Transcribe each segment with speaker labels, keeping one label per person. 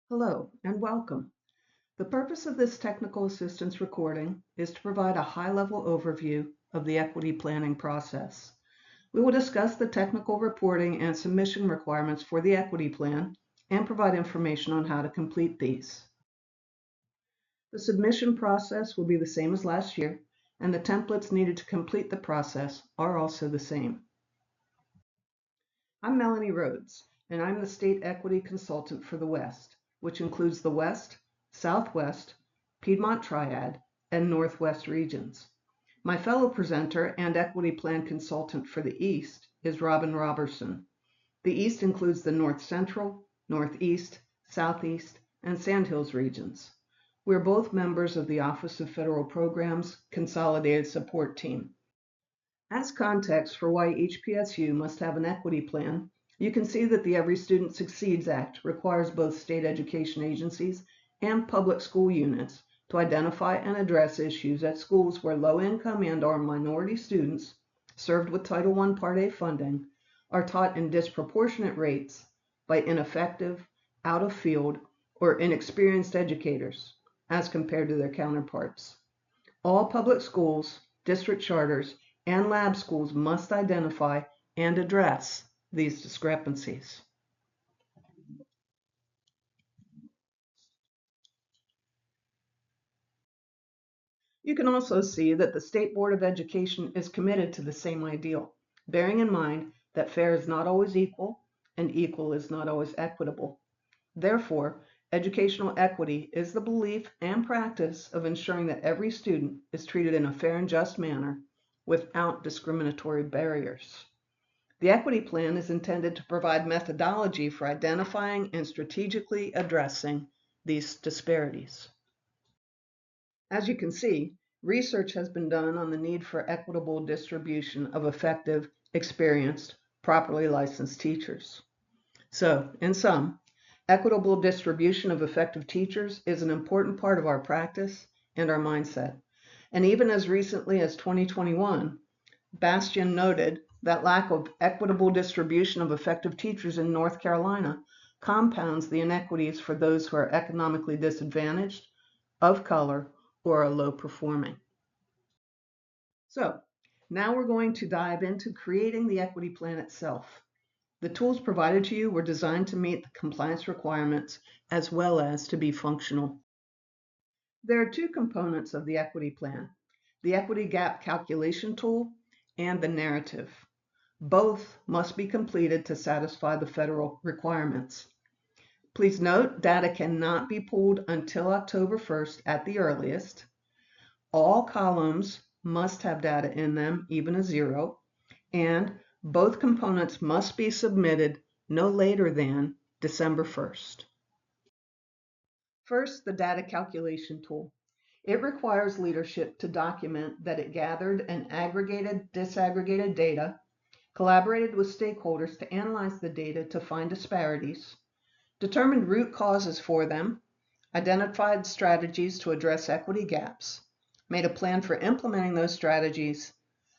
Speaker 1: Hello and welcome. The purpose of this technical assistance recording is to provide a high-level overview of the equity planning process. We will discuss the technical reporting and submission requirements for the equity plan and provide information on how to complete these. The submission process will be the same as last year, and the templates needed to complete the process are also the same. I'm Melanie Rhodes, and I'm the State Equity Consultant for the West, which includes the West, Southwest, Piedmont Triad, and Northwest regions. My fellow presenter and Equity Plan Consultant for the East is Robin Robertson. The East includes the North Central, Northeast, Southeast, and Sandhills regions. We're both members of the Office of Federal Programs Consolidated Support Team. As context for why each PSU must have an equity plan, you can see that the Every Student Succeeds Act requires both state education agencies and public school units to identify and address issues at schools where low-income and/or minority students served with Title I Part A funding are taught in disproportionate rates by ineffective, out-of-field, or inexperienced educators as compared to their counterparts. All public schools, district charters, and lab schools must identify and address these discrepancies. You can also see that the State Board of Education is committed to the same ideal, bearing in mind that fair is not always equal and equal is not always equitable. Therefore, educational equity is the belief and practice of ensuring that every student is treated in a fair and just manner without discriminatory barriers. The equity plan is intended to provide methodology for identifying and strategically addressing these disparities. As you can see, research has been done on the need for equitable distribution of effective, experienced, properly licensed teachers. So, in sum, equitable distribution of effective teachers is an important part of our practice and our mindset. And even as recently as 2021, Bastian noted that lack of equitable distribution of effective teachers in North Carolina compounds the inequities for those who are economically disadvantaged, of color, or are low performing. So now we're going to dive into creating the equity plan itself. The tools provided to you were designed to meet the compliance requirements as well as to be functional. There are two components of the equity plan, the equity gap calculation tool and the narrative. Both must be completed to satisfy the federal requirements. Please note, data cannot be pulled until October 1st at the earliest. All columns must have data in them, even a zero, and both components must be submitted no later than December 1st. First, the data calculation tool. It requires leadership to document that it gathered and aggregated disaggregated data, collaborated with stakeholders to analyze the data to find disparities, determined root causes for them, identified strategies to address equity gaps, made a plan for implementing those strategies,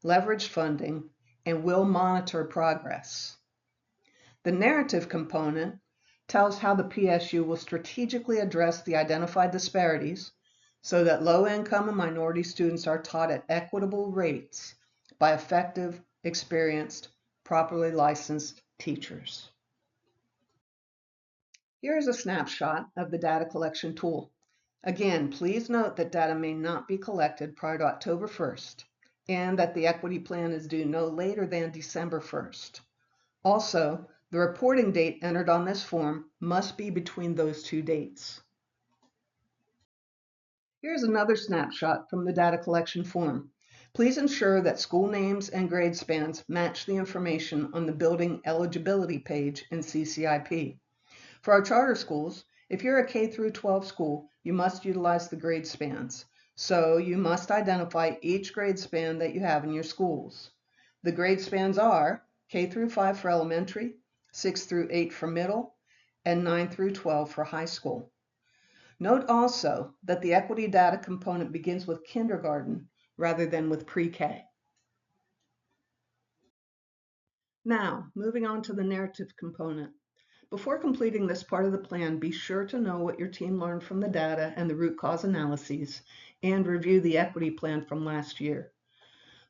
Speaker 1: leveraged funding, and will monitor progress. The narrative component tells how the PSU will strategically address the identified disparities so that low-income and minority students are taught at equitable rates by effective, experienced, properly licensed teachers. Here is a snapshot of the data collection tool. Again, please note that data may not be collected prior to October 1st and that the equity plan is due no later than December 1st. Also, the reporting date entered on this form must be between those two dates. Here's another snapshot from the data collection form. Please ensure that school names and grade spans match the information on the building eligibility page in CCIP. For our charter schools, if you're a K through 12 school, you must utilize the grade spans. So you must identify each grade span that you have in your schools. The grade spans are K through 5 for elementary, 6 through 8 for middle, and 9 through 12 for high school. Note also that the equity data component begins with kindergarten rather than with pre-K. Now, moving on to the narrative component. Before completing this part of the plan, be sure to know what your team learned from the data and the root cause analyses, and review the equity plan from last year.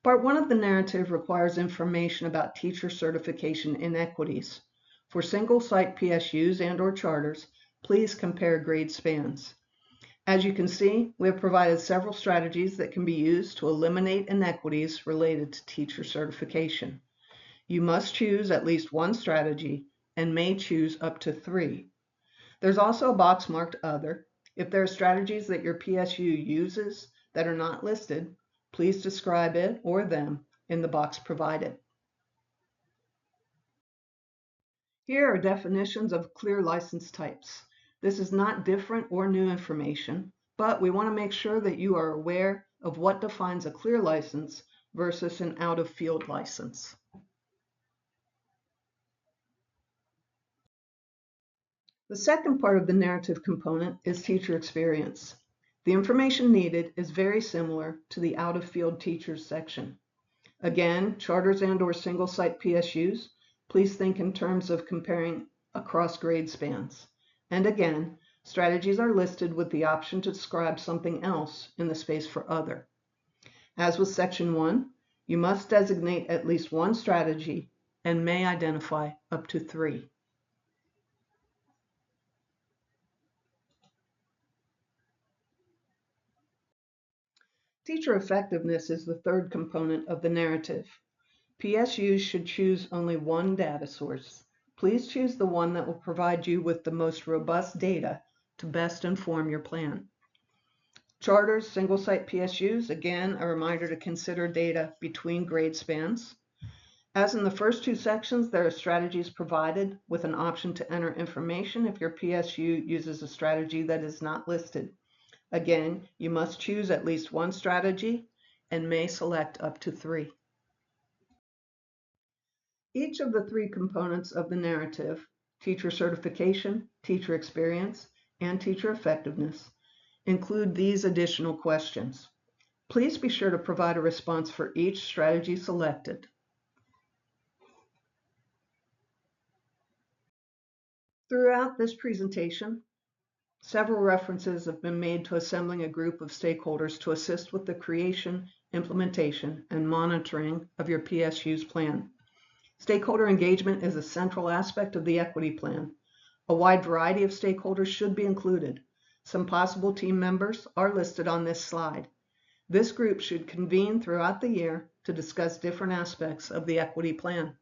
Speaker 1: Part 1 of the narrative requires information about teacher certification inequities. For single-site PSUs and/or charters, please compare grade spans. As you can see, we have provided several strategies that can be used to eliminate inequities related to teacher certification. You must choose at least one strategy and may choose up to 3. There's also a box marked Other. If there are strategies that your PSU uses that are not listed, please describe it or them in the box provided. Here are definitions of clear license types. This is not different or new information, but we want to make sure that you are aware of what defines a clear license versus an out-of-field license. The second part of the narrative component is teacher experience. The information needed is very similar to the out-of-field teachers section. Again, charters and/or single-site PSUs, please think in terms of comparing across grade spans. And again, strategies are listed with the option to describe something else in the space for Other. As with Section 1, you must designate at least one strategy and may identify up to 3. Teacher effectiveness is the third component of the narrative. PSUs should choose only one data source. Please choose the one that will provide you with the most robust data to best inform your plan. Charters, single-site PSUs, again, a reminder to consider data between grade spans. As in the first 2 sections, there are strategies provided with an option to enter information if your PSU uses a strategy that is not listed. Again, you must choose at least one strategy and may select up to 3. Each of the 3 components of the narrative, teacher certification, teacher experience, and teacher effectiveness, include these additional questions. Please be sure to provide a response for each strategy selected. Throughout this presentation, several references have been made to assembling a group of stakeholders to assist with the creation, implementation, and monitoring of your PSU's plan. Stakeholder engagement is a central aspect of the equity plan. A wide variety of stakeholders should be included. Some possible team members are listed on this slide. This group should convene throughout the year to discuss different aspects of the equity plan.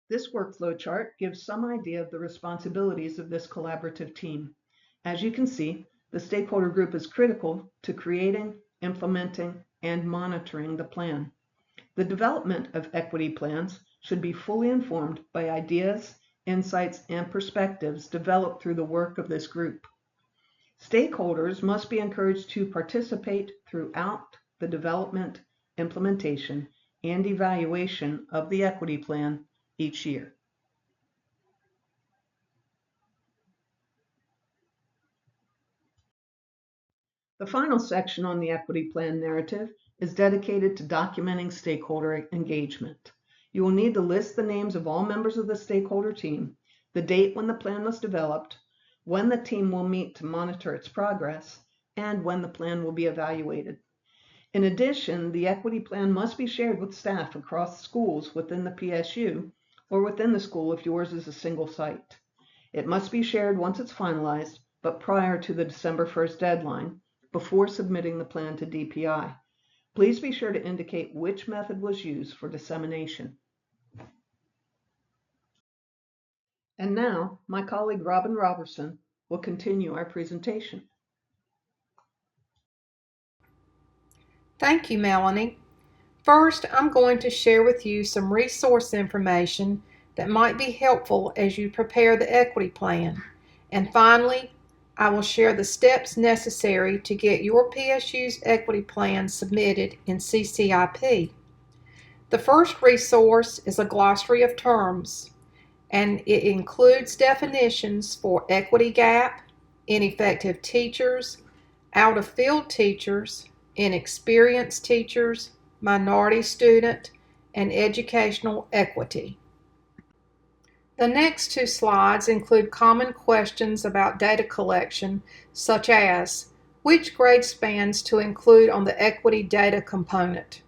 Speaker 1: This workflow chart gives some idea of the responsibilities of this collaborative team. As you can see, the stakeholder group is critical to creating, implementing, and monitoring the plan. The development of equity plans should be fully informed by ideas, insights, and perspectives developed through the work of this group. Stakeholders must be encouraged to participate throughout the development, implementation, and evaluation of the equity plan each year. The final section on the equity plan narrative is dedicated to documenting stakeholder engagement. You will need to list the names of all members of the stakeholder team, the date when the plan was developed, when the team will meet to monitor its progress, and when the plan will be evaluated. In addition, the equity plan must be shared with staff across schools within the PSU or within the school if yours is a single site. It must be shared once it's finalized, but prior to the December 1st deadline, before submitting the plan to DPI. Please be sure to indicate which method was used for dissemination. And now, my colleague Robin Robertson will continue our presentation.
Speaker 2: Thank you, Melanie. First, I'm going to share with you some resource information that might be helpful as you prepare the equity plan. And finally, I will share the steps necessary to get your PSU's equity plan submitted in CCIP. The first resource is a glossary of terms, and it includes definitions for equity gap, ineffective teachers, out-of-field teachers, inexperienced teachers, minority student, and educational equity. The next two slides include common questions about data collection, such as which grade spans to include on the equity data component?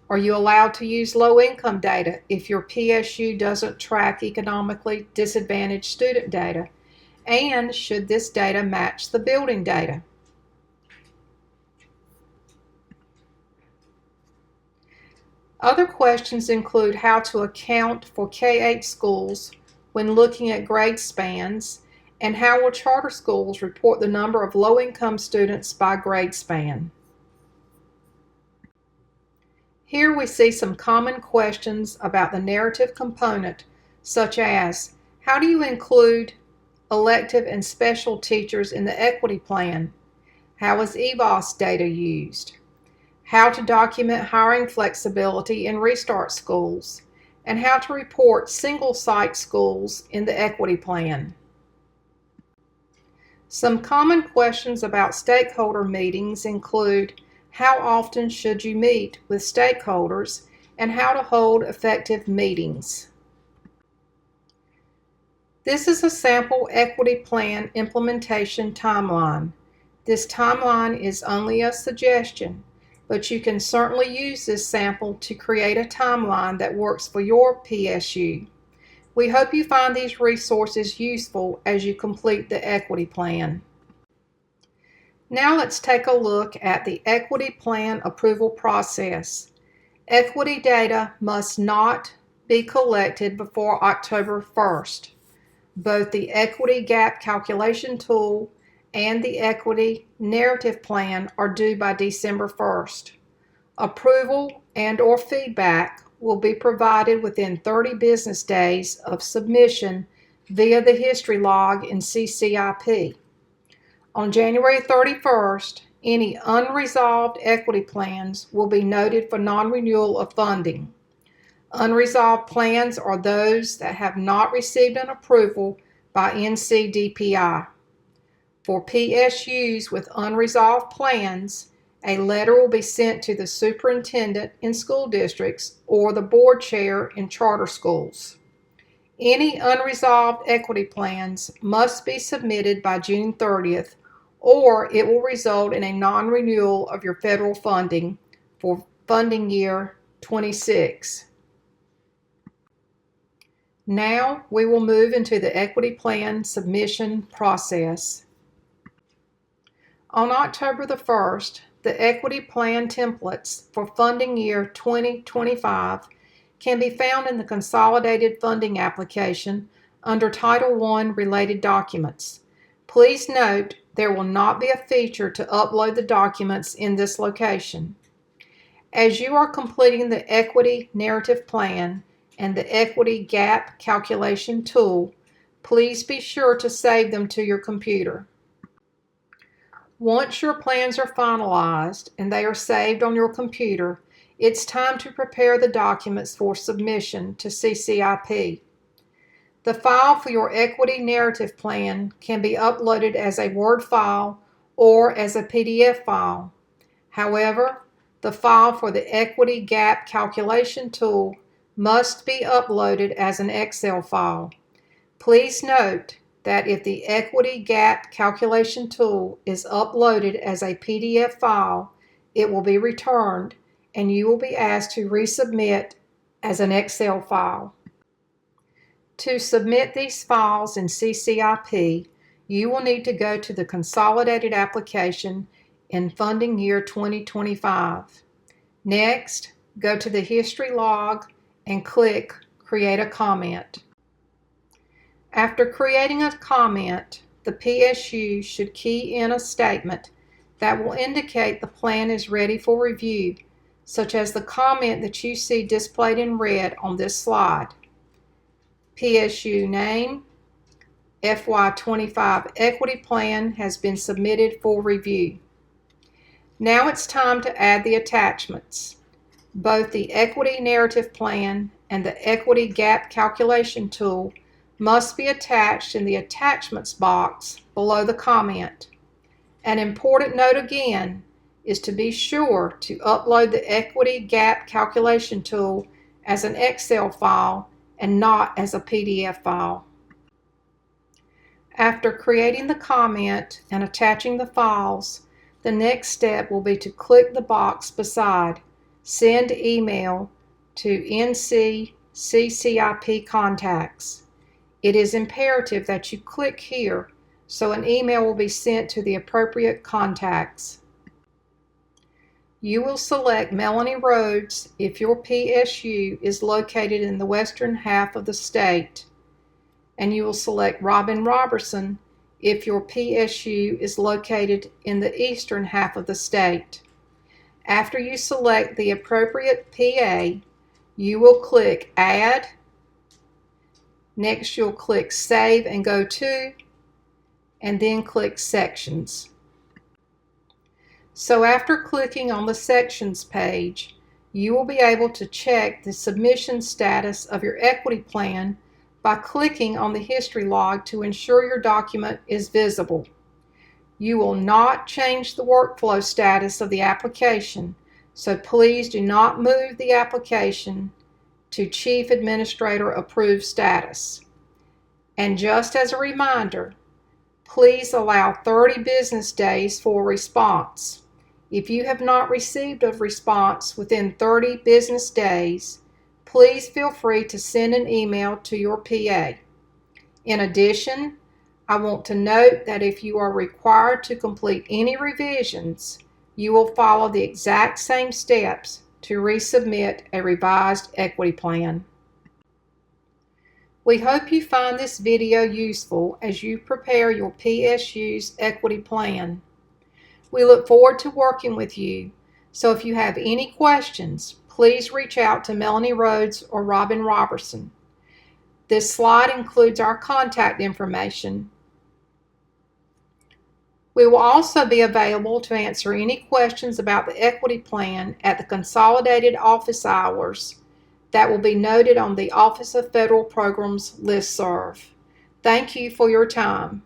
Speaker 2: Are you allowed to use low-income data if your PSU doesn't track economically disadvantaged student data? And should this data match the building data? Other questions include how to account for K-8 schools when looking at grade spans, and how will charter schools report the number of low-income students by grade span? Here we see some common questions about the narrative component, such as how do you include elective and special teachers in the equity plan? How is EVOS data used? How to document hiring flexibility in Restart schools, and how to report single-site schools in the equity plan. Some common questions about stakeholder meetings include how often should you meet with stakeholders and how to hold effective meetings. This is a sample equity plan implementation timeline. This timeline is only a suggestion, but you can certainly use this sample to create a timeline that works for your PSU. We hope you find these resources useful as you complete the equity plan. Now let's take a look at the equity plan approval process. Equity data must not be collected before October 1st. Both the equity gap calculation tool and the equity narrative plan are due by December 1st. Approval and/or feedback will be provided within 30 business days of submission via the history log in CCIP. On January 31st, any unresolved equity plans will be noted for non-renewal of funding. Unresolved plans are those that have not received an approval by NCDPI. For PSUs with unresolved plans, a letter will be sent to the superintendent in school districts or the board chair in charter schools. Any unresolved equity plans must be submitted by June 30th, or it will result in a non-renewal of your federal funding for funding year 26. Now we will move into the equity plan submission process. On October the 1st, the equity plan templates for funding year 2025 can be found in the Consolidated Funding application under Title I Related Documents. Please note there will not be a feature to upload the documents in this location. As you are completing the equity narrative plan and the equity gap calculation tool, please be sure to save them to your computer. Once your plans are finalized and they are saved on your computer, it's time to prepare the documents for submission to CCIP. The file for your equity narrative plan can be uploaded as a Word file or as a PDF file. However, the file for the equity gap calculation tool must be uploaded as an Excel file. Please note that if the equity gap calculation tool is uploaded as a PDF file, it will be returned and you will be asked to resubmit as an Excel file. To submit these files in CCIP, you will need to go to the Consolidated application in funding year 2025. Next, go to the history log and click Create a Comment. After creating a comment, the PSU should key in a statement that will indicate the plan is ready for review, such as the comment that you see displayed in red on this slide. PSU name, FY25 equity plan has been submitted for review. Now it's time to add the attachments. Both the equity narrative plan and the equity gap calculation tool must be attached in the attachments box below the comment. An important note again is to be sure to upload the equity gap calculation tool as an Excel file and not as a PDF file. After creating the comment and attaching the files, the next step will be to click the box beside Send Email to NC-CCIP Contacts. It is imperative that you click here so an email will be sent to the appropriate contacts. You will select Melanie Rhodes if your PSU is located in the western half of the state, and you will select Robin Robertson if your PSU is located in the eastern half of the state. After you select the appropriate PA, you will click Add. Next, you'll click Save and Go To, and then click Sections. So after clicking on the Sections page, you will be able to check the submission status of your equity plan by clicking on the history log to ensure your document is visible. You will not change the workflow status of the application, so please do not move the application to Chief Administrator Approved status. And just as a reminder, please allow 30 business days for response. If you have not received a response within 30 business days, please feel free to send an email to your PA. In addition, I want to note that if you are required to complete any revisions, you will follow the exact same steps to resubmit a revised equity plan. We hope you find this video useful as you prepare your PSU's equity plan. We look forward to working with you, so if you have any questions, please reach out to Melanie Rhodes or Robin Robertson. This slide includes our contact information. We will also be available to answer any questions about the equity plan at the consolidated office hours that will be noted on the Office of Federal Programs listserv. Thank you for your time.